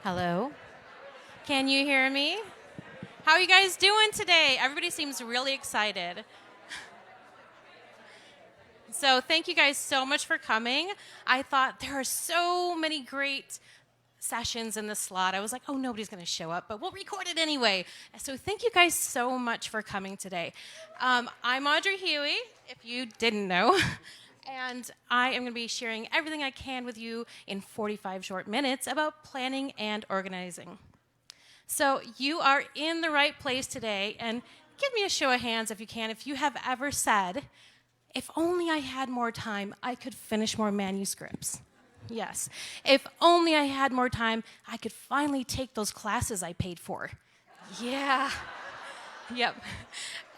Hello? Can you hear me? How are you guys doing today? Everybody seems really excited. So, thank you guys so much for coming. I thought there are so many great sessions in the slot. I was like, oh, nobody's going to show up, but we'll record it anyway. So, thank you guys so much for coming today. I'm Audrey Hughey, if you didn't know. And I am going to be sharing everything I can with you in 45 short minutes about planning and organizing. So you are in the right place today, and give me a show of hands if you can, if you have ever said, if only I had more time, I could finish more manuscripts. Yes. If only I had more time, I could finally take those classes I paid for. Yeah. Yep.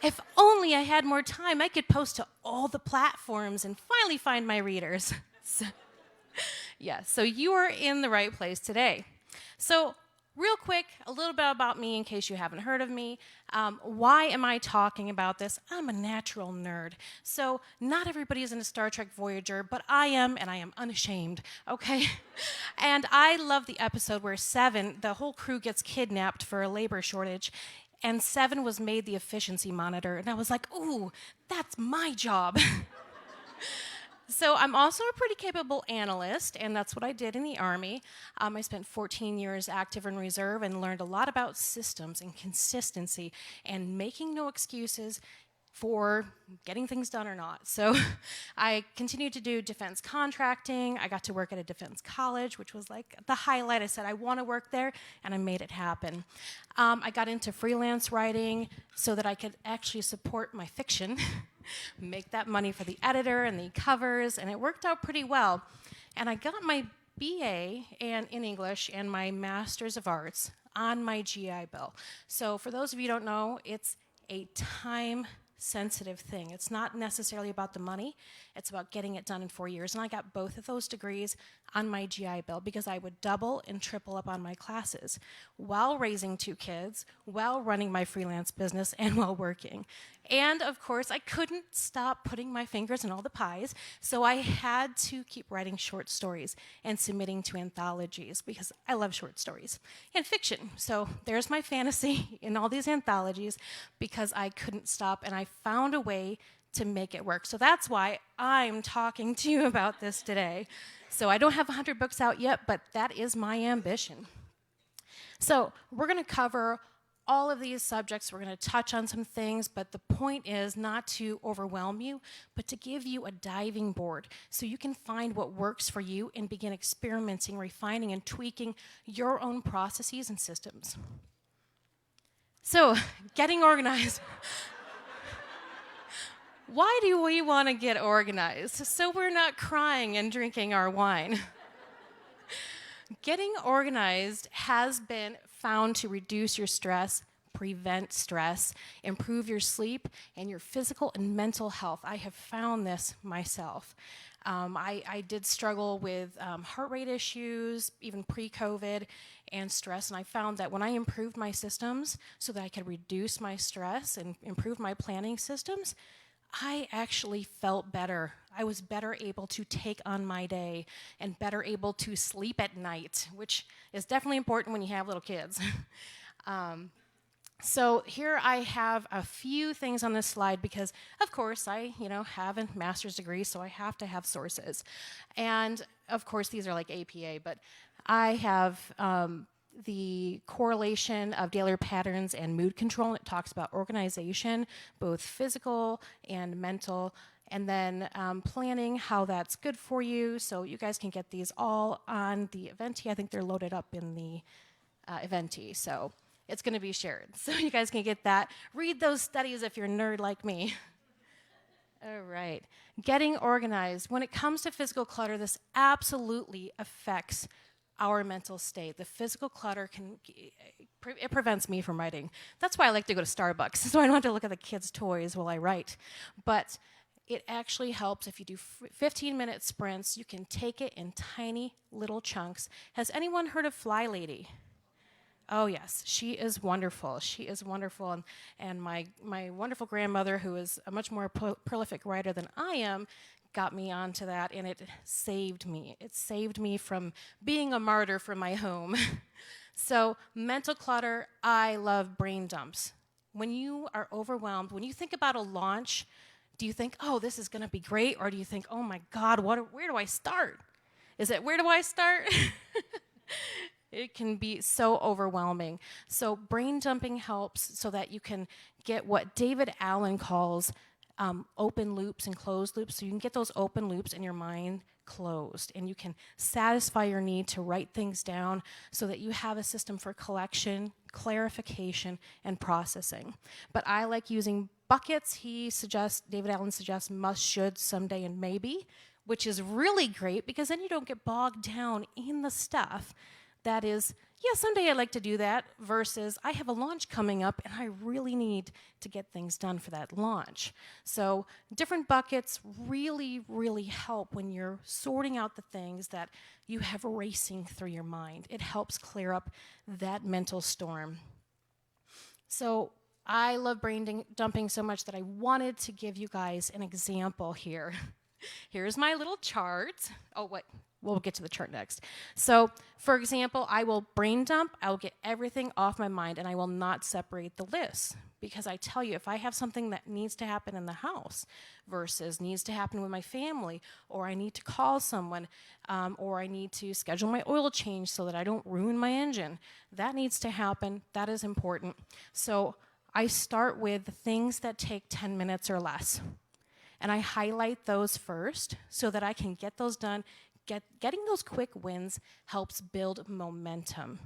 If only I had more time, I could post to all the platforms and finally find my readers. So you are in the right place today. So real quick, a little bit about me in case you haven't heard of me. Why am I talking about this? I'm a natural nerd. So not everybody is into Star Trek Voyager, but I am, and I am unashamed, okay? And I love the episode where Seven, the whole crew gets kidnapped for a labor shortage, and Seven was made the efficiency monitor. And I was like, ooh, that's my job. So I'm also a pretty capable analyst, and that's what I did in the Army. I spent 14 years active in reserve and learned a lot about systems and consistency and making no excuses for getting things done or not. So I continued to do defense contracting. I got to work at a defense college, which was like the highlight. I said, I want to work there, and I made it happen. I got into freelance writing so that I could actually support my fiction, make that money for the editor and the covers, and it worked out pretty well. And I got my BA in English and my Master's of Arts on my GI Bill. So for those of you who don't know, it's a time-sensitive thing. It's not necessarily about the money. It's about getting it done in 4 years. And I got both of those degrees on my GI Bill because I would double and triple up on my classes while raising 2 kids, while running my freelance business, and while working. And of course, I couldn't stop putting my fingers in all the pies, so I had to keep writing short stories and submitting to anthologies because I love short stories and fiction. So there's my fantasy in all these anthologies because I couldn't stop, and I found a way to make it work. So that's why I'm talking to you about this today. So I don't have 100 books out yet, but that is my ambition. So we're going to cover all of these subjects. We're going to touch on some things, but the point is not to overwhelm you, but to give you a diving board so you can find what works for you and begin experimenting, refining, and tweaking your own processes and systems. So, getting organized. Why do we want to get organized? So we're not crying and drinking our wine. Getting organized has been found to reduce your stress, prevent stress, improve your sleep, and your physical and mental health. I have found this myself. I did struggle with heart rate issues, even pre-COVID, and stress, and I found that when I improved my systems so that I could reduce my stress and improve my planning systems, I actually felt better. I was better able to take on my day and better able to sleep at night, which is definitely important when you have little kids. So here I have a few things on this slide because, of course, I have a master's degree, so I have to have sources. And, of course, these are like APA, but I have the correlation of daily patterns and mood control. It talks about organization, both physical and mental, and then planning, how that's good for you. So you guys can get these all on the Eventee. I think they're loaded up in the Eventee, so it's going to be shared. So you guys can get that. Read those studies if you're a nerd like me. All right. Getting organized. When it comes to physical clutter, this absolutely affects our mental state. The physical clutter it prevents me from writing. That's why I like to go to Starbucks, so I don't have to look at the kids' toys while I write. But it actually helps if you do 15-minute sprints. You can take it in tiny little chunks. Has anyone heard of Fly Lady? Oh, yes, she is wonderful. She is wonderful. And my wonderful grandmother, who is a much more prolific writer than I am, got me onto that, and it saved me. It saved me from being a martyr from my home. So mental clutter, I love brain dumps. When you are overwhelmed, when you think about a launch, do you think, oh, this is going to be great? Or do you think, oh my God, where do I start? Is it, where do I start? It can be so overwhelming. So brain dumping helps so that you can get what David Allen calls open loops and closed loops. So you can get those open loops in your mind closed, and you can satisfy your need to write things down so that you have a system for collection, clarification, and processing. But I like using buckets. David Allen suggests must, should, someday, and maybe, which is really great because then you don't get bogged down in the stuff that is, yeah, someday I'd like to do that, versus I have a launch coming up and I really need to get things done for that launch. So different buckets really, really help when you're sorting out the things that you have racing through your mind. It helps clear up that mental storm. So I love brain dumping so much that I wanted to give you guys an example here. Here's my little chart. Oh, wait. We'll get to the chart next. So, for example, I will brain dump, I will get everything off my mind, and I will not separate the lists. Because I tell you, if I have something that needs to happen in the house versus needs to happen with my family, or I need to call someone, or I need to schedule my oil change so that I don't ruin my engine, that needs to happen. That is important. So I start with the things that take 10 minutes or less. And I highlight those first so that I can get those done. Getting those quick wins helps build momentum.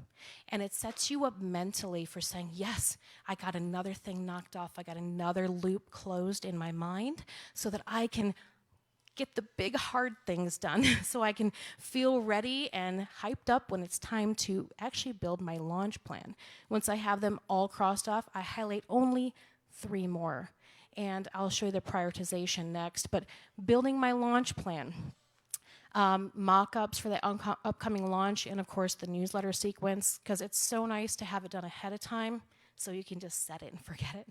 And it sets you up mentally for saying, yes, I got another thing knocked off. I got another loop closed in my mind so that I can get the big hard things done so I can feel ready and hyped up when it's time to actually build my launch plan. Once I have them all crossed off, I highlight only 3 more. And I'll show you the prioritization next. But building my launch plan. Mock-ups for the upcoming launch, and of course the newsletter sequence, because it's so nice to have it done ahead of time so you can just set it and forget it.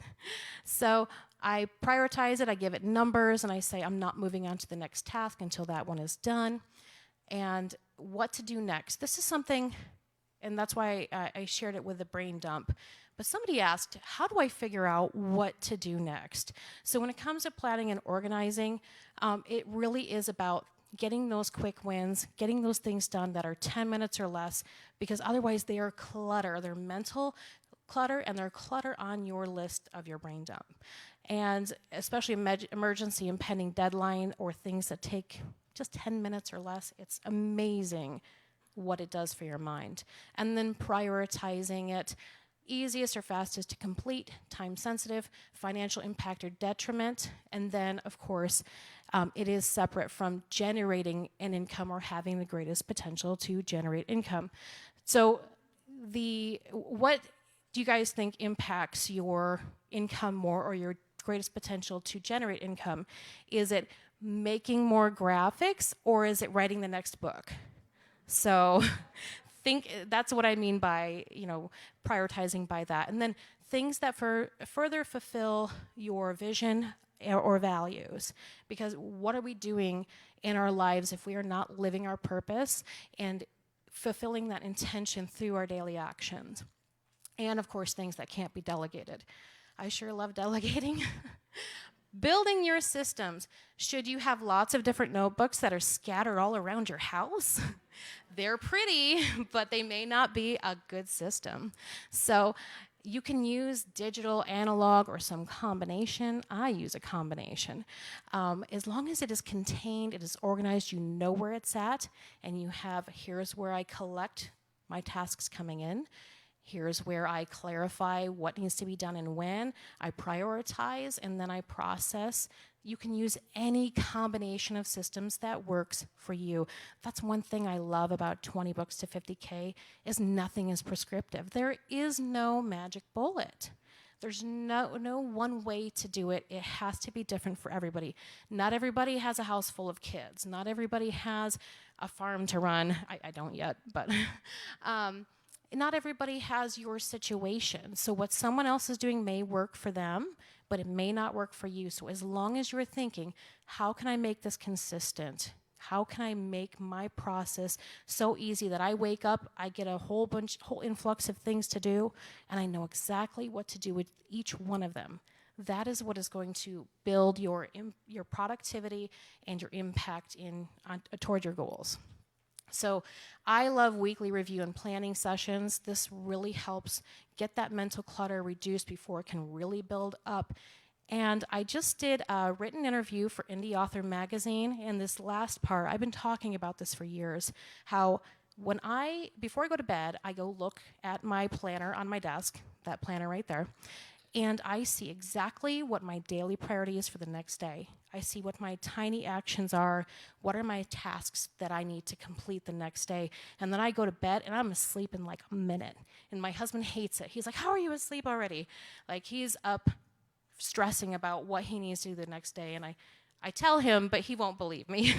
So I prioritize it, I give it numbers, and I say I'm not moving on to the next task until that one is done. And what to do next. This is something, and that's why I shared it with the brain dump. But somebody asked, how do I figure out what to do next? So when it comes to planning and organizing, it really is about getting those quick wins, getting those things done that are 10 minutes or less, because otherwise they are clutter. They're mental clutter, and they're clutter on your list of your brain dump. And especially emergency and pending deadline or things that take just 10 minutes or less, it's amazing what it does for your mind. And then prioritizing it. Easiest or fastest to complete, time sensitive, financial impact or detriment, and then, of course, it is separate from generating an income or having the greatest potential to generate income. So what do you guys think impacts your income more or your greatest potential to generate income? Is it making more graphics, or is it writing the next book? So that's what I mean by, prioritizing by that. And then things that further fulfill your vision or values. Because what are we doing in our lives if we are not living our purpose and fulfilling that intention through our daily actions? And of course, things that can't be delegated. I sure love delegating. Building your systems. Should you have lots of different notebooks that are scattered all around your house? They're pretty, but they may not be a good system. So you can use digital, analog, or some combination. I use a combination. As long as it is contained, it is organized, you know where it's at, and you have, here's where I collect my tasks coming in. Here's where I clarify what needs to be done and when. I prioritize, and then I process. You can use any combination of systems that works for you. That's one thing I love about 20 Books to 50K is nothing is prescriptive. There is no magic bullet. There's no one way to do it. It has to be different for everybody. Not everybody has a house full of kids. Not everybody has a farm to run. I don't yet, but... not everybody has your situation. So what someone else is doing may work for them, but it may not work for you. So as long as you're thinking, how can I make this consistent? How can I make my process so easy that I wake up, I get a whole influx of things to do, and I know exactly what to do with each one of them. That is what is going to build your productivity and your impact toward your goals. So I love weekly review and planning sessions. This really helps get that mental clutter reduced before it can really build up. And I just did a written interview for Indie Author Magazine, and this last part, I've been talking about this for years, how before I go to bed, I go look at my planner on my desk, that planner right there, and I see exactly what my daily priority is for the next day. I see what my tiny actions are, what are my tasks that I need to complete the next day, and then I go to bed and I'm asleep in like a minute. And my husband hates it. He's like, "How are you asleep already?" Like, he's up stressing about what he needs to do the next day, and I tell him, but he won't believe me.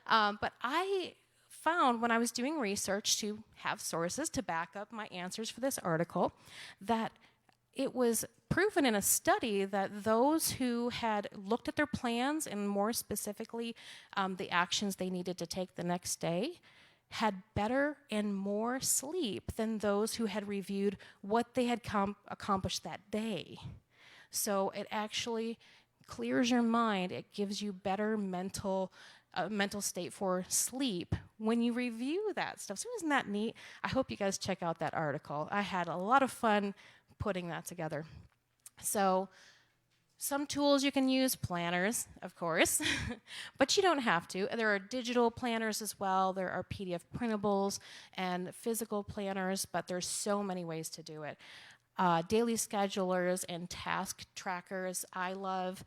But I found when I was doing research to have sources to back up my answers for this article, that it was proven in a study that those who had looked at their plans, and more specifically the actions they needed to take the next day, had better and more sleep than those who had reviewed what they had accomplished that day. So it actually clears your mind. It gives you better mental state for sleep when you review that stuff. So isn't that neat? I hope you guys check out that article. I had a lot of fun putting that together. So some tools you can use, planners, of course, but you don't have to. There are digital planners as well. There are PDF printables and physical planners, but there's so many ways to do it. Daily schedulers and task trackers. I love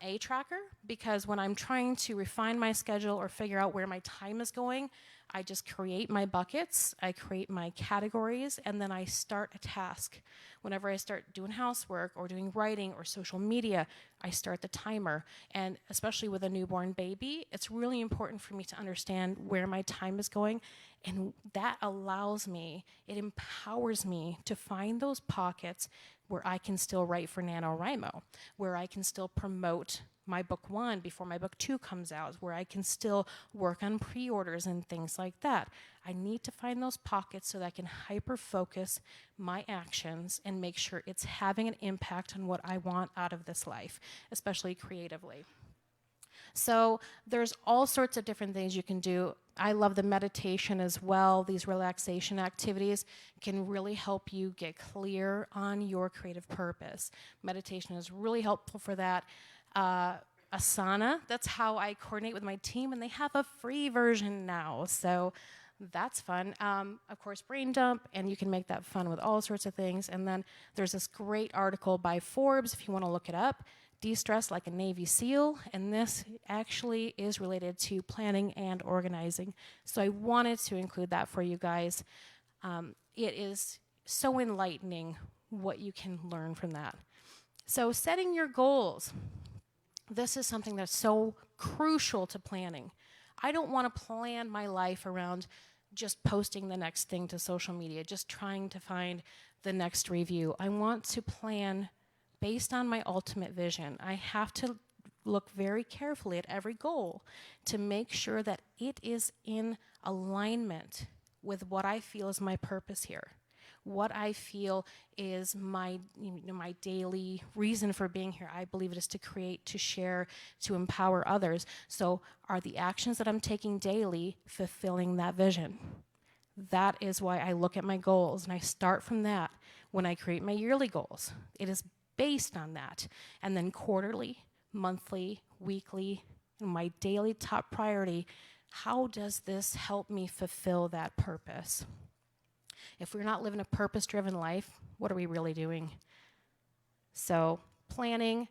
a tracker because when I'm trying to refine my schedule or figure out where my time is going, I just create my buckets, I create my categories, and then I start a task. Whenever I start doing housework or doing writing or social media, I start the timer. And especially with a newborn baby, it's really important for me to understand where my time is going. And that allows me, it empowers me to find those pockets where I can still write for NaNoWriMo, where I can still promote my book 1 before my book 2 comes out, where I can still work on pre-orders and things like that. I need to find those pockets so that I can hyper-focus my actions and make sure it's having an impact on what I want out of this life, especially creatively. So there's all sorts of different things you can do. I love the meditation as well. These relaxation activities can really help you get clear on your creative purpose. Meditation is really helpful for that. Asana, that's how I coordinate with my team, and they have a free version now, so that's fun. Of course, Brain Dump, and you can make that fun with all sorts of things. And then there's this great article by Forbes, if you want to look it up, De-Stress Like a Navy SEAL, and this actually is related to planning and organizing. So I wanted to include that for you guys. It is so enlightening what you can learn from that. So setting your goals. This is something that's so crucial to planning. I don't want to plan my life around just posting the next thing to social media, just trying to find the next review. I want to plan based on my ultimate vision. I have to look very carefully at every goal to make sure that it is in alignment with what I feel is my purpose here. What I feel is my daily reason for being here. I believe it is to create, to share, to empower others. So are the actions that I'm taking daily fulfilling that vision? That is why I look at my goals, and I start from that when I create my yearly goals. It is based on that. And then quarterly, monthly, weekly, my daily top priority, how does this help me fulfill that purpose? If we're not living a purpose-driven life, what are we really doing? So planning,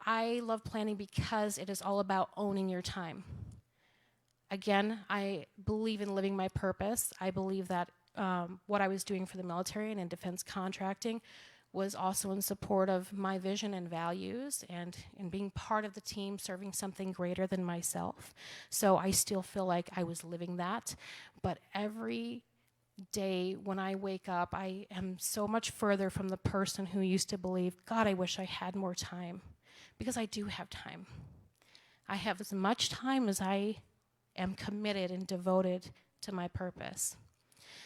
I love planning because it is all about owning your time. Again, I believe in living my purpose. I believe that what I was doing for the military and in defense contracting was also in support of my vision and values and in being part of the team serving something greater than myself. So I still feel like I was living that, but every day when I wake up, I am so much further from the person who used to believe, God, I wish I had more time. Because I do have time. I have as much time as I am committed and devoted to my purpose.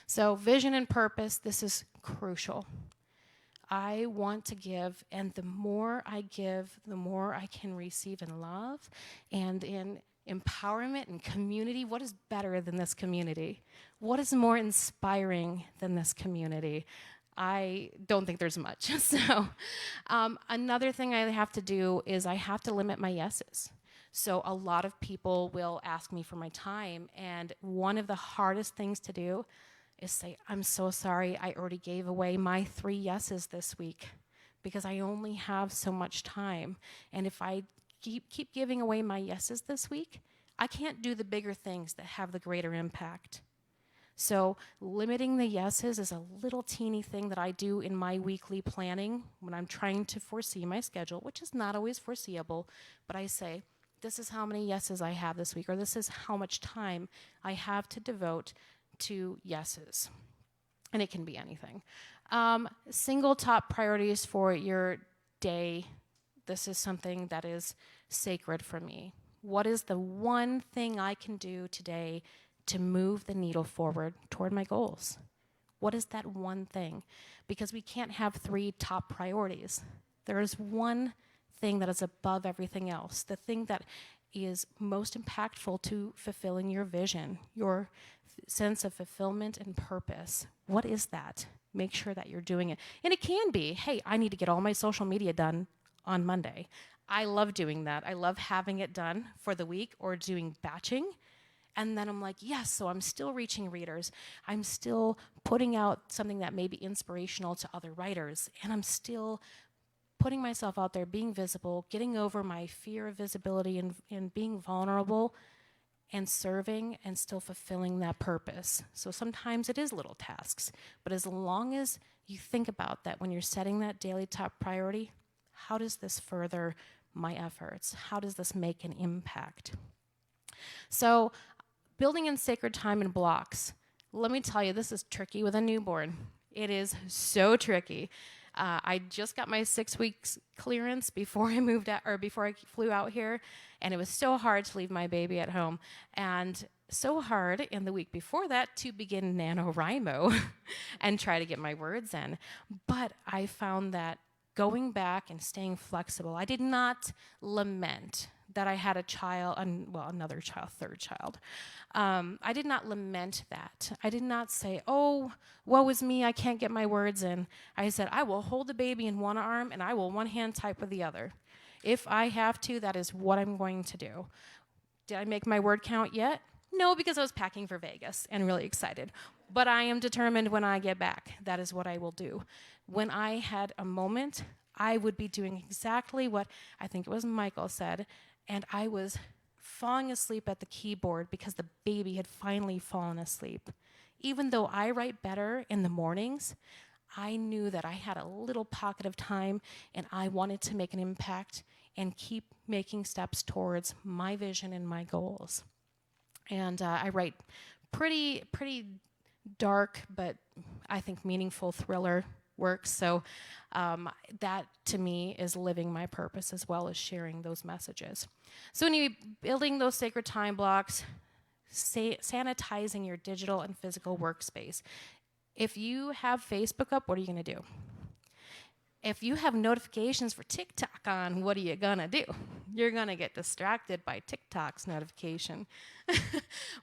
So vision and purpose, this is crucial. I want to give, and the more I give, the more I can receive in love and in empowerment and community. What is better than this community? What is more inspiring than this community? I don't think there's much. So another thing I have to do is I have to limit my yeses. So a lot of people will ask me for my time, and one of the hardest things to do is say, I'm so sorry, I already gave away my 3 yeses this week because I only have so much time. And if I keep giving away my yeses this week, I can't do the bigger things that have the greater impact. So limiting the yeses is a little teeny thing that I do in my weekly planning when I'm trying to foresee my schedule, which is not always foreseeable, but I say, this is how many yeses I have this week, or this is how much time I have to devote to yeses. And it can be anything. Single top priorities for your day. This is something that is sacred for me. What is the one thing I can do today to move the needle forward toward my goals? What is that one thing? Because we can't have 3 top priorities. There is one thing that is above everything else, the thing that is most impactful to fulfilling your vision, your sense of fulfillment and purpose. What is that? Make sure that you're doing it. And it can be, hey, I need to get all my social media done on Monday. I love doing that. I love having it done for the week or doing batching. And then I'm like, yes, so I'm still reaching readers. I'm still putting out something that may be inspirational to other writers. And I'm still putting myself out there, being visible, getting over my fear of visibility and being vulnerable and serving and still fulfilling that purpose. So sometimes it is little tasks, but as long as you think about that when you're setting that daily top priority, how does this further my efforts? How does this make an impact? So building in sacred time in blocks. Let me tell you, this is tricky with a newborn. It is so tricky. I just got my 6 weeks clearance before I moved out, or before I flew out here, and it was so hard to leave my baby at home, and so hard in the week before that to begin NaNoWriMo and try to get my words in. But I found that going back and staying flexible, I did not lament that I had a child, another child, third child. I did not lament that. I did not say, oh, woe is me, I can't get my words in. I said, I will hold the baby in one arm and I will one hand type with the other. If I have to, that is what I'm going to do. Did I make my word count yet? No, because I was packing for Vegas and really excited. But I am determined when I get back, that is what I will do. When I had a moment, I would be doing exactly what I think it was Michael said, and I was falling asleep at the keyboard because the baby had finally fallen asleep. Even though I write better in the mornings, I knew that I had a little pocket of time and I wanted to make an impact and keep making steps towards my vision and my goals. And I write pretty dark, but I think meaningful thriller works. So that to me is living my purpose as well as sharing those messages. So anyway, building those sacred time blocks, sanitizing your digital and physical workspace. If you have Facebook up, what are you going to do? If you have notifications for TikTok on, what are you going to do? You're going to get distracted by TikTok's notification.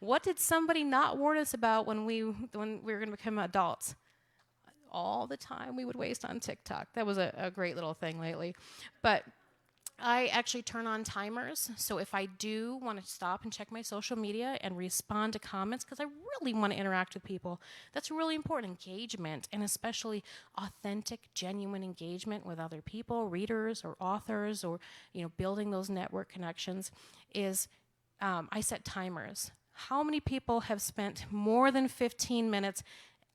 What did somebody not warn us about when we were going to become adults? All the time we would waste on TikTok. That was a great little thing lately. But I actually turn on timers. So if I do want to stop and check my social media and respond to comments, because I really want to interact with people, that's really important. Engagement, and especially authentic, genuine engagement with other people, readers or authors, or building those network connections, is I set timers. How many people have spent more than 15 minutes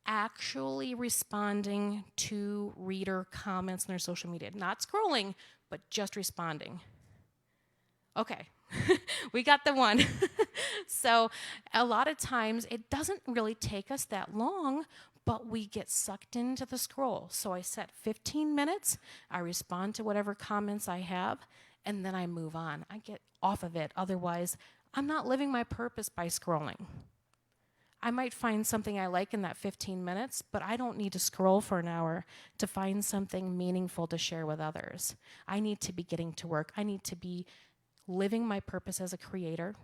actually responding to reader comments on their social media? Not scrolling, but just responding. Okay, We got the one. So a lot of times it doesn't really take us that long, but we get sucked into the scroll. So I set 15 minutes, I respond to whatever comments I have, and then I move on. I get off of it. Otherwise, I'm not living my purpose by scrolling. I might find something I like in that 15 minutes, but I don't need to scroll for an hour to find something meaningful to share with others. I need to be getting to work. I need to be living my purpose as a creator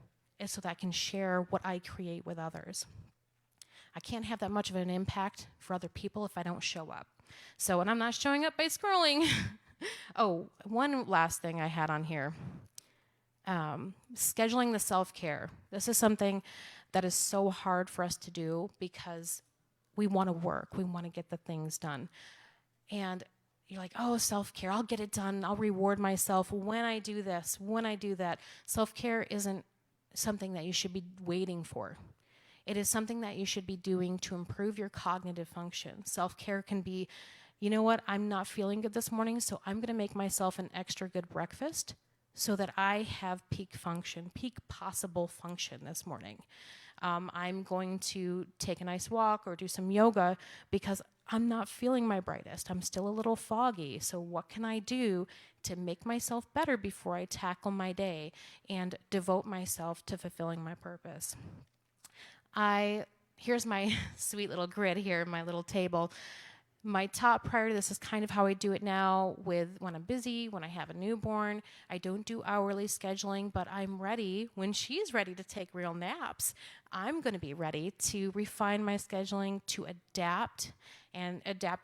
so that I can share what I create with others. I can't have that much of an impact for other people if I don't show up. So, and I'm not showing up by scrolling. Oh, one last thing I had on here. Scheduling the self-care. This is something that is so hard for us to do because we want to work. We want to get the things done. And you're like, oh, self-care, I'll get it done. I'll reward myself when I do this, when I do that. Self-care isn't something that you should be waiting for. It is something that you should be doing to improve your cognitive function. Self-care can be, you know what, I'm not feeling good this morning, so I'm going to make myself an extra good breakfast so that I have peak function, peak possible function this morning. I'm going to take a nice walk or do some yoga because I'm not feeling my brightest. I'm still a little foggy. So what can I do to make myself better before I tackle my day and devote myself to fulfilling my purpose? Here's my sweet little grid here, my little table. My top priority, this is kind of how I do it now with when I'm busy, when I have a newborn. I don't do hourly scheduling, but I'm ready when she's ready to take real naps. I'm going to be ready to refine my scheduling to adapt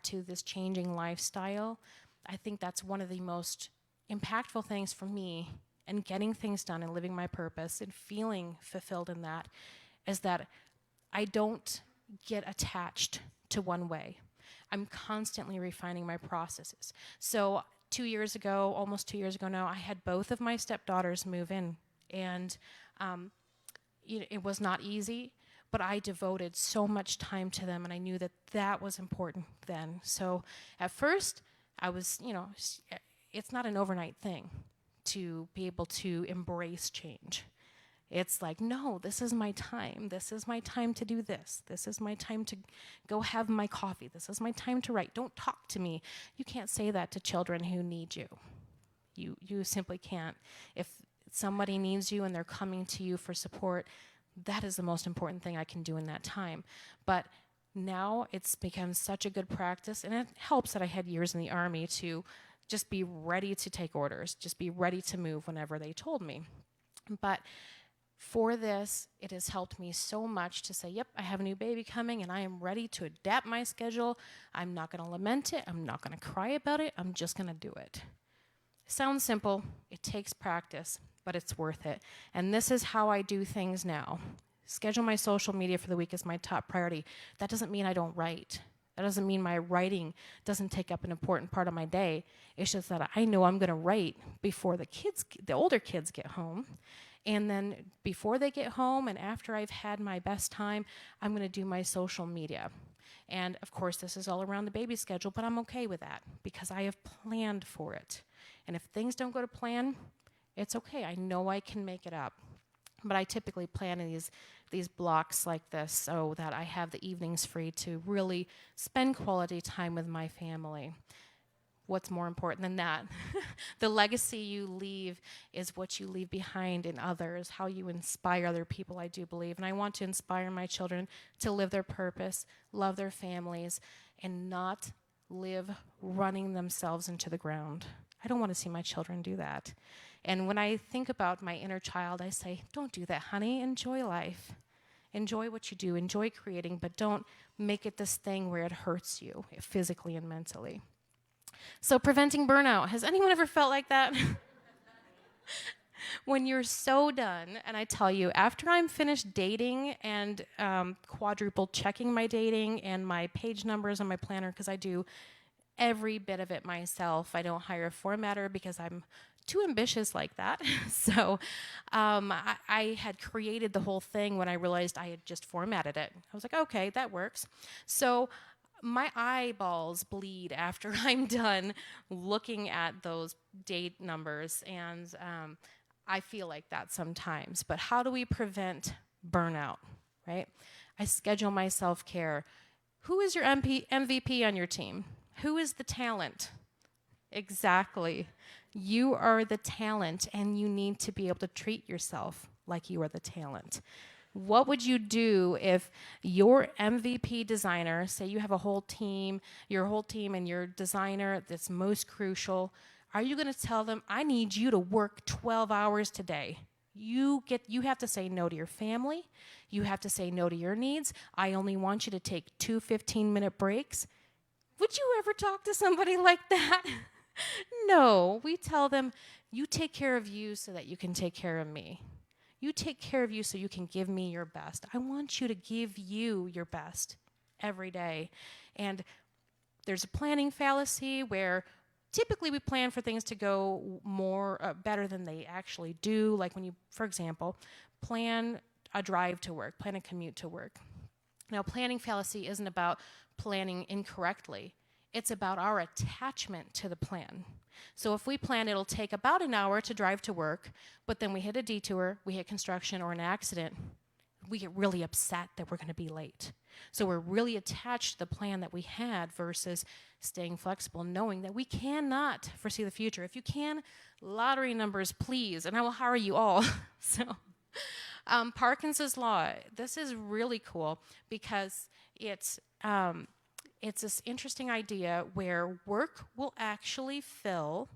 to this changing lifestyle. I think that's one of the most impactful things for me and getting things done and living my purpose and feeling fulfilled in that is that I don't get attached to one way. I'm constantly refining my processes. So almost 2 years ago now, I had both of my stepdaughters move in. And it was not easy, but I devoted so much time to them, and I knew that that was important then. So at first, I was, it's not an overnight thing to be able to embrace change. It's like, no, this is my time. This is my time to do this. This is my time to go have my coffee. This is my time to write. Don't talk to me. You can't say that to children who need you. You simply can't. If somebody needs you and they're coming to you for support, that is the most important thing I can do in that time. But now it's become such a good practice, and it helps that I had years in the Army to just be ready to take orders, just be ready to move whenever they told me. But for this, it has helped me so much to say, yep, I have a new baby coming and I am ready to adapt my schedule. I'm not going to lament it. I'm not going to cry about it. I'm just going to do it. Sounds simple. It takes practice, but it's worth it. And this is how I do things now. Schedule my social media for the week is my top priority. That doesn't mean I don't write. That doesn't mean my writing doesn't take up an important part of my day. It's just that I know I'm going to write before the older kids get home. And then before they get home and after I've had my best time, I'm going to do my social media. And of course, this is all around the baby schedule, but I'm okay with that because I have planned for it. And if things don't go to plan, it's okay. I know I can make it up. But I typically plan in these blocks like this so that I have the evenings free to really spend quality time with my family. What's more important than that? The legacy you leave is what you leave behind in others, how you inspire other people, I do believe. And I want to inspire my children to live their purpose, love their families, and not live running themselves into the ground. I don't want to see my children do that. And when I think about my inner child, I say, don't do that, honey. Enjoy life. Enjoy what you do. Enjoy creating, but don't make it this thing where it hurts you physically and mentally. So preventing burnout. Has anyone ever felt like that? When you're so done, and I tell you, after I'm finished dating and quadruple checking my dating and my page numbers on my planner, because I do every bit of it myself. I don't hire a formatter because I'm too ambitious like that. So I had created the whole thing when I realized I had just formatted it. I was like, okay, that works. So my eyeballs bleed after I'm done looking at those date numbers, and I feel like that sometimes. But how do we prevent burnout, right? I schedule my self-care. Who is your MVP on your team? Who is the talent? Exactly. You are the talent, and you need to be able to treat yourself like you are the talent. What would you do if your MVP designer, say you have a whole team, your whole team and your designer that's most crucial, are you going to tell them, I need you to work 12 hours today? You have to say no to your family. You have to say no to your needs. I only want you to take 2 15-minute breaks. Would you ever talk to somebody like that? No, we tell them, you take care of you so that you can take care of me. You take care of you so you can give me your best. I want you to give you your best every day. And there's a planning fallacy where typically we plan for things to go better than they actually do. Like when you, for example, plan a drive to work, plan a commute to work. Now, planning fallacy isn't about planning incorrectly. It's about our attachment to the plan. So if we plan it'll take about an hour to drive to work, but then we hit a detour, we hit construction or an accident, we get really upset that we're going to be late. So we're really attached to the plan that we had versus staying flexible, knowing that we cannot foresee the future. If you can, lottery numbers, please, and I will hire you all. So Parkinson's Law, this is really cool because it's this interesting idea where work will actually fill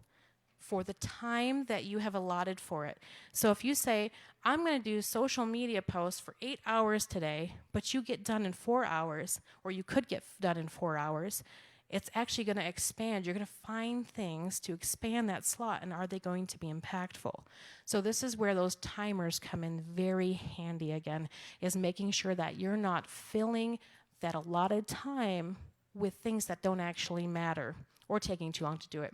for the time that you have allotted for it. So if you say, I'm going to do social media posts for 8 hours today, but you get done in 4 hours, or you could get done in 4 hours, it's actually going to expand. You're going to find things to expand that slot, and are they going to be impactful? So this is where those timers come in very handy again, is making sure that you're not filling that allotted time with things that don't actually matter or taking too long to do it.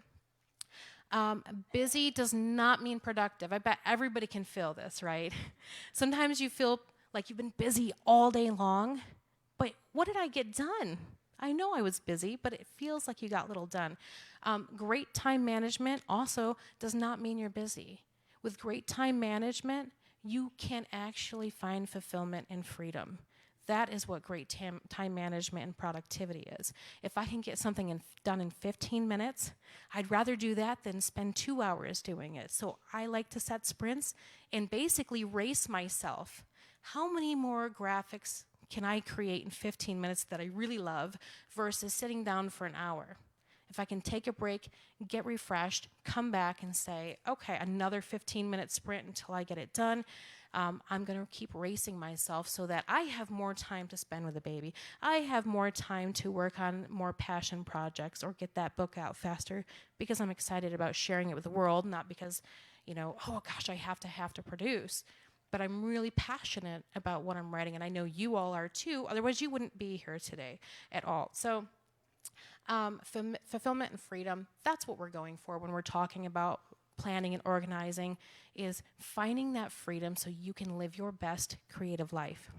Busy does not mean productive. I bet everybody can feel this, right? Sometimes you feel like you've been busy all day long, but what did I get done? I know I was busy, but it feels like you got little done. Great time management also does not mean you're busy. With great time management, you can actually find fulfillment and freedom. That is what great time management and productivity is. If I can get something done in 15 minutes, I'd rather do that than spend 2 hours doing it. So I like to set sprints and basically race myself. How many more graphics can I create in 15 minutes that I really love versus sitting down for an hour? If I can take a break, get refreshed, come back and say, okay, another 15-minute sprint until I get it done. I'm going to keep racing myself so that I have more time to spend with the baby. I have more time to work on more passion projects or get that book out faster because I'm excited about sharing it with the world, not because, oh gosh, I have to produce. But I'm really passionate about what I'm writing, and I know you all are too. Otherwise, you wouldn't be here today at all. So fulfillment and freedom, that's what we're going for when we're talking about planning and organizing, is finding that freedom so you can live your best creative life.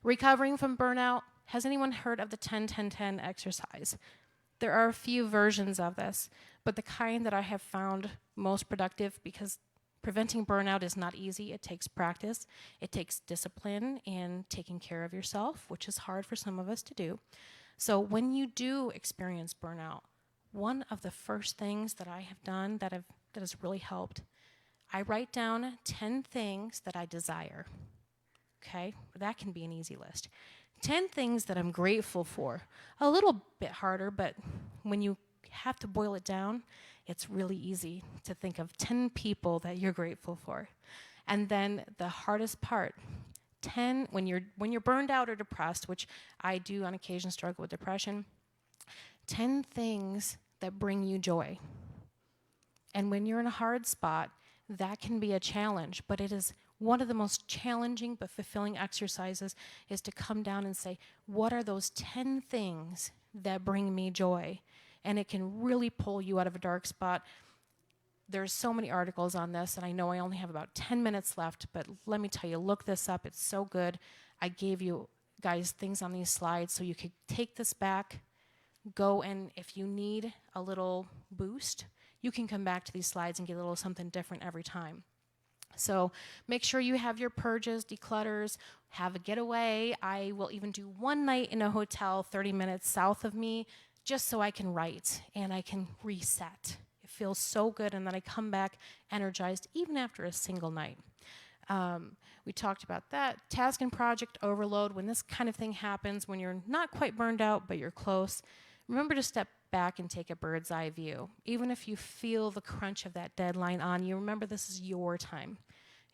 Recovering from burnout, has anyone heard of the 10-10-10 exercise? There are a few versions of this, but the kind that I have found most productive, because preventing burnout is not easy. It takes practice. It takes discipline in taking care of yourself, which is hard for some of us to do. So when you do experience burnout, one of the first things that I have done that has really helped, I write down 10 things that I desire. Okay? That can be an easy list. 10 things that I'm grateful for. A little bit harder, but when you have to boil it down, it's really easy to think of 10 people that you're grateful for. And then the hardest part, 10, when you're burned out or depressed, which I do on occasion struggle with depression, 10 things that bring you joy. And when you're in a hard spot, that can be a challenge, but it is one of the most challenging but fulfilling exercises is to come down and say, what are those 10 things that bring me joy? And it can really pull you out of a dark spot. There's so many articles on this, and I know I only have about 10 minutes left, but let me tell you, look this up. It's so good. I gave you guys things on these slides so you could take this back, go, and if you need a little boost, you can come back to these slides and get a little something different every time. So make sure you have your purges, declutters, have a getaway. I will even do one night in a hotel 30 minutes south of me just so I can write and I can reset. It feels so good, and then I come back energized even after a single night. We talked about that. Task and project overload, when this kind of thing happens, when you're not quite burned out, but you're close, remember to step back and take a bird's eye view. Even if you feel the crunch of that deadline on you, remember this is your time.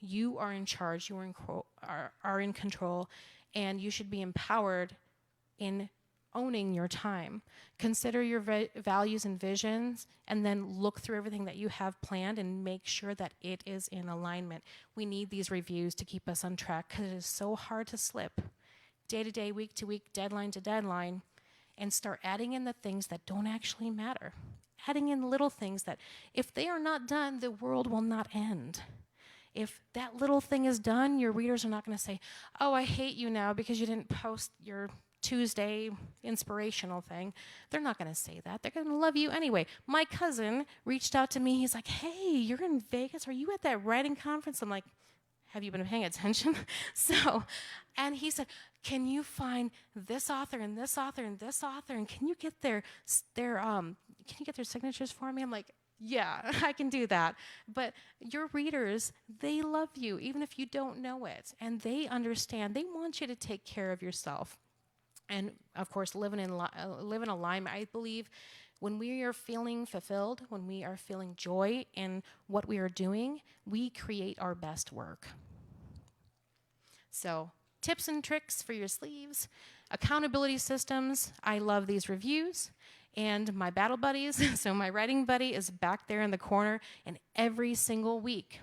You are in charge, you are in control, and you should be empowered in owning your time. Consider your values and visions, and then look through everything that you have planned and make sure that it is in alignment. We need these reviews to keep us on track because it is so hard to slip day to day, week to week, deadline to deadline, and start adding in the things that don't actually matter. Adding in little things that, if they are not done, the world will not end. If that little thing is done, your readers are not going to say, oh, I hate you now because you didn't post your Tuesday inspirational thing. They're not going to say that. They're going to love you anyway. My cousin reached out to me. He's like, hey, you're in Vegas. Are you at that writing conference? I'm like, have you been paying attention? And he said, can you find this author and this author and this author, and can you get their signatures for me? I'm like, yeah, I can do that. But your readers, they love you, even if you don't know it, and they understand. They want you to take care of yourself. And of course, live in alignment. I believe when we are feeling fulfilled, when we are feeling joy in what we are doing, we create our best work. So, tips and tricks for your sleeves, accountability systems. I love these reviews. And my battle buddies, so my writing buddy is back there in the corner, and every single week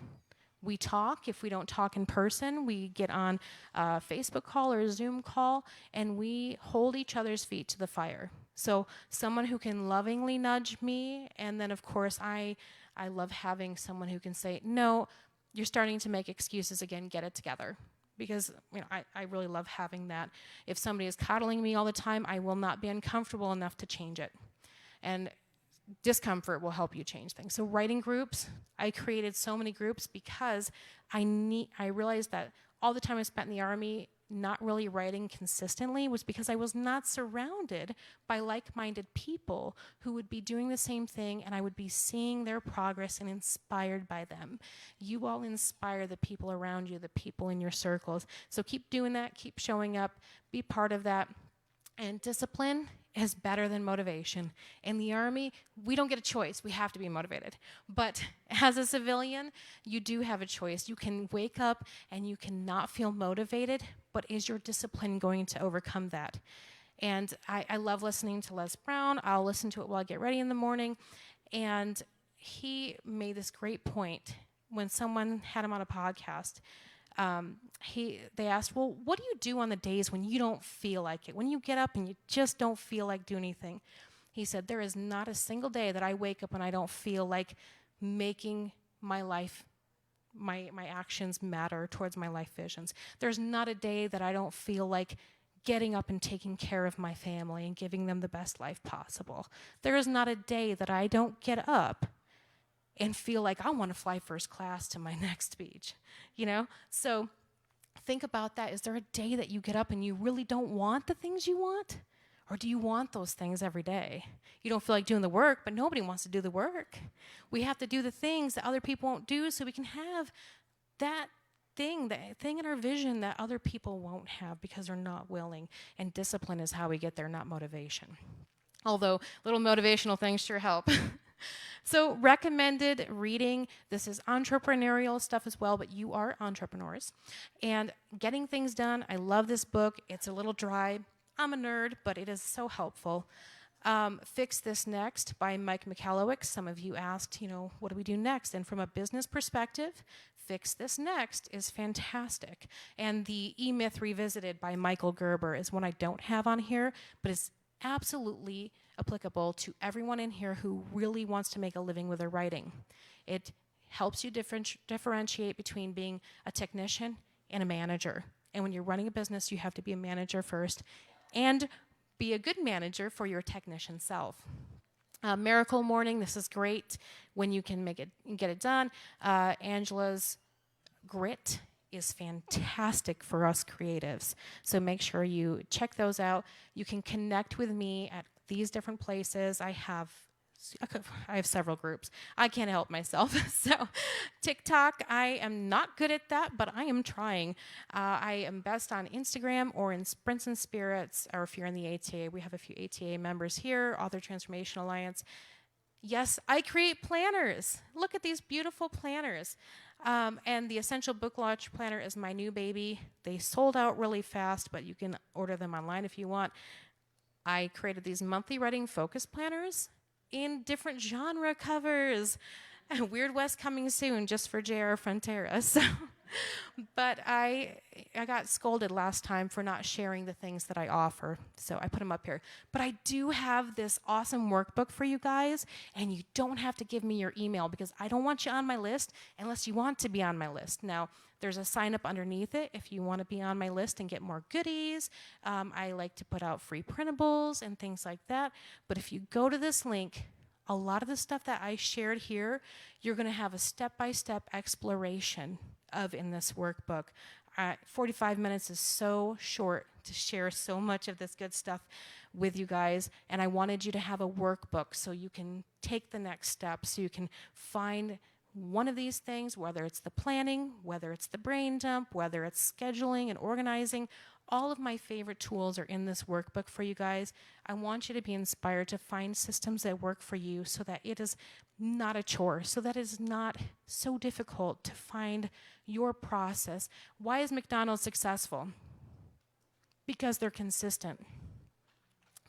we talk. If we don't talk in person, we get on a Facebook call or a Zoom call, and we hold each other's feet to the fire. So someone who can lovingly nudge me, and then of course I love having someone who can say, no, you're starting to make excuses again, get it together. Because I really love having that. If somebody is coddling me all the time, I will not be uncomfortable enough to change it. And discomfort will help you change things. So writing groups, I created so many groups because I realized that all the time I spent in the Army not really writing consistently was because I was not surrounded by like-minded people who would be doing the same thing, and I would be seeing their progress and inspired by them. You all inspire the people around you, the people in your circles. So keep doing that, keep showing up, be part of that. And discipline is better than motivation. In the Army, we don't get a choice. We have to be motivated. But as a civilian, you do have a choice. You can wake up and you cannot feel motivated, but is your discipline going to overcome that? And I love listening to Les Brown. I'll listen to it while I get ready in the morning. And he made this great point when someone had him on a podcast. They asked, well, what do you do on the days when you don't feel like it? When you get up and you just don't feel like doing anything? He said, there is not a single day that I wake up and I don't feel like making my life, my actions matter towards my life visions. There's not a day that I don't feel like getting up and taking care of my family and giving them the best life possible. There is not a day that I don't get up and feel like I want to fly first class to my next beach, So think about that. Is there a day that you get up and you really don't want the things you want? Or do you want those things every day? You don't feel like doing the work, but nobody wants to do the work. We have to do the things that other people won't do so we can have that thing in our vision that other people won't have because they're not willing. And discipline is how we get there, not motivation. Although little motivational things sure help. So recommended reading, this is entrepreneurial stuff as well, but you are entrepreneurs. And Getting Things Done, I love this book. It's a little dry. I'm a nerd, but it is so helpful. Fix This Next by Mike Michalowicz. Some of you asked, what do we do next? And from a business perspective, Fix This Next is fantastic. And the E-Myth Revisited by Michael Gerber is one I don't have on here, but it's absolutely applicable to everyone in here who really wants to make a living with their writing. It helps you differentiate between being a technician and a manager. And when you're running a business, you have to be a manager first and be a good manager for your technician self. Miracle Morning, this is great when you can get it done. Angela's Grit is fantastic for us creatives. So make sure you check those out. You can connect with me at these different places. I have several groups. I can't help myself. So TikTok, I am not good at that, but I am trying. I am best on Instagram or in Sprints and Spirits, or if you're in the ATA, we have a few ATA members here, Author Transformation Alliance. Yes, I create planners. Look at these beautiful planners. And the Essential Book Launch Planner is my new baby. They sold out really fast, but you can order them online if you want. I created these monthly writing focus planners in different genre covers. Weird West coming soon, just for J.R. Frontera. So, but I got scolded last time for not sharing the things that I offer, so I put them up here. But I do have this awesome workbook for you guys, and you don't have to give me your email because I don't want you on my list unless you want to be on my list. Now, there's a sign up underneath it if you want to be on my list and get more goodies. I like to put out free printables and things like that. But if you go to this link, a lot of the stuff that I shared here, you're going to have a step-by-step exploration of in this workbook. 45 minutes is so short to share so much of this good stuff with you guys, and I wanted you to have a workbook so you can take the next step, so you can find one of these things, whether it's the planning, whether it's the brain dump, whether it's scheduling and organizing. All of my favorite tools are in this workbook for you guys. I want you to be inspired to find systems that work for you so that it is not a chore, so that it is not so difficult to find your process. Why is McDonald's successful? Because they're consistent.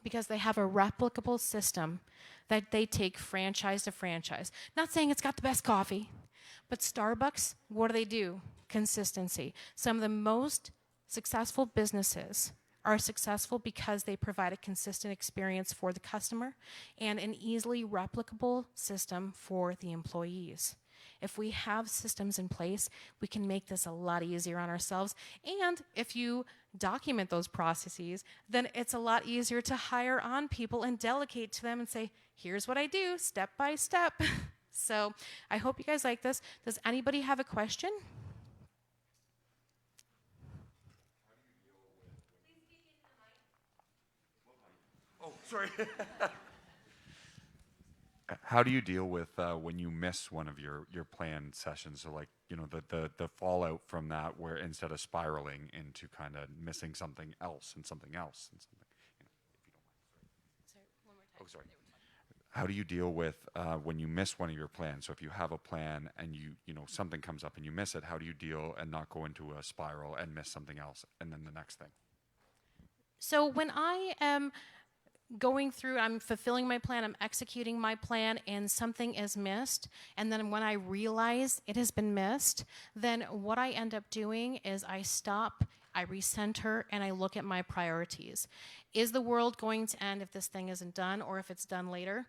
Because they have a replicable system that they take franchise to franchise. Not saying it's got the best coffee, but Starbucks, what do? Consistency. Some of the most successful businesses are successful because they provide a consistent experience for the customer and an easily replicable system for the employees. If we have systems in place, we can make this a lot easier on ourselves. And if you document those processes, then it's a lot easier to hire on people and delegate to them and say, here's what I do, step by step. So I hope you guys like this. Does anybody have a question? Oh, sorry. How do you deal with when you miss one of your planned sessions? So like, you know, the fallout from that, where instead of spiraling into kind of missing something else and something else and something, you know, if you don't mind. Sorry, one more time. Oh, sorry. How do you deal with when you miss one of your plans? So if you have a plan and you know something comes up and you miss it, how do you deal and not go into a spiral and miss something else and then the next thing? So when I am going through, I'm fulfilling my plan, I'm executing my plan, and something is missed, and then when I realize it has been missed, then what I end up doing is I stop, I recenter, and I look at my priorities. Is the world going to end if this thing isn't done, or if it's done later?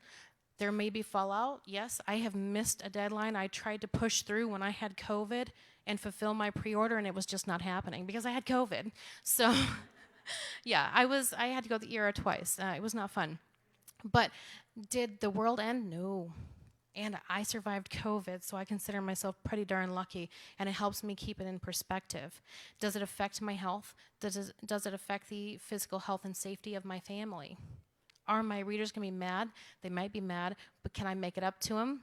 There may be fallout. Yes, I have missed a deadline. I tried to push through when I had COVID and fulfill my pre-order, and it was just not happening because I had COVID. So yeah, I had to go to the ER twice. It was not fun. But did the world end? No. And I survived COVID, so I consider myself pretty darn lucky, and it helps me keep it in perspective. Does it affect my health? Does it affect the physical health and safety of my family? Are my readers going to be mad? They might be mad, but can I make it up to them?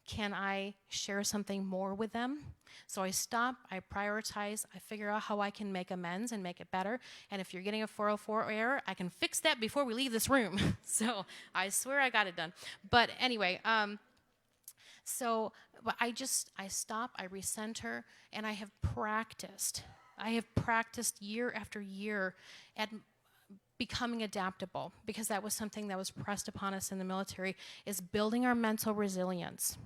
Can I share something more with them? So I stop, I prioritize, I figure out how I can make amends and make it better. And if you're getting a 404 error, I can fix that before we leave this room. So I swear I got it done. But anyway, but I stop, I recenter, and I have practiced. I have practiced year after year at becoming adaptable, because that was something that was pressed upon us in the military, is building our mental resilience.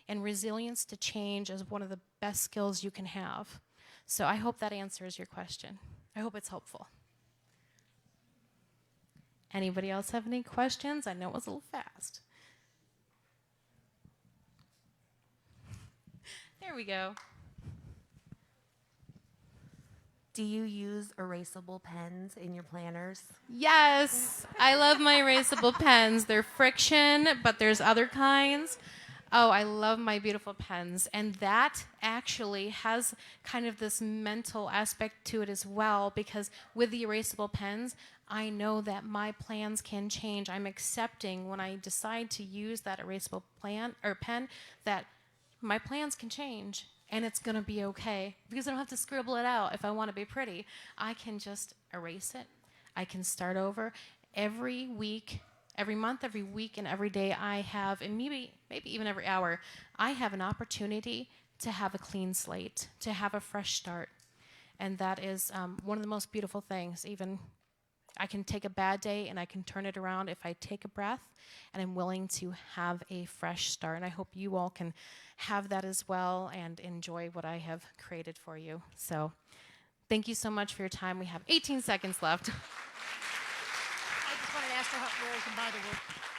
And resilience to change is one of the best skills you can have. So I hope that answers your question. I hope it's helpful. Anybody else have any questions? I know it was a little fast. There we go. Do you use erasable pens in your planners? Yes, I love my erasable pens. They're friction, but there's other kinds. Oh, I love my beautiful pens. And that actually has kind of this mental aspect to it as well, because with the erasable pens, I know that my plans can change. I'm accepting when I decide to use that erasable pen that my plans can change and it's going to be okay, because I don't have to scribble it out if I want to be pretty. I can just erase it. I can start over every week, every month, every week, and every day I have, and maybe even every hour, I have an opportunity to have a clean slate, to have a fresh start. And that is one of the most beautiful things. Even I can take a bad day and I can turn it around if I take a breath and I'm willing to have a fresh start. And I hope you all can have that as well and enjoy what I have created for you. So thank you so much for your time. We have 18 seconds left. I just wanted to ask her where we can buy the work.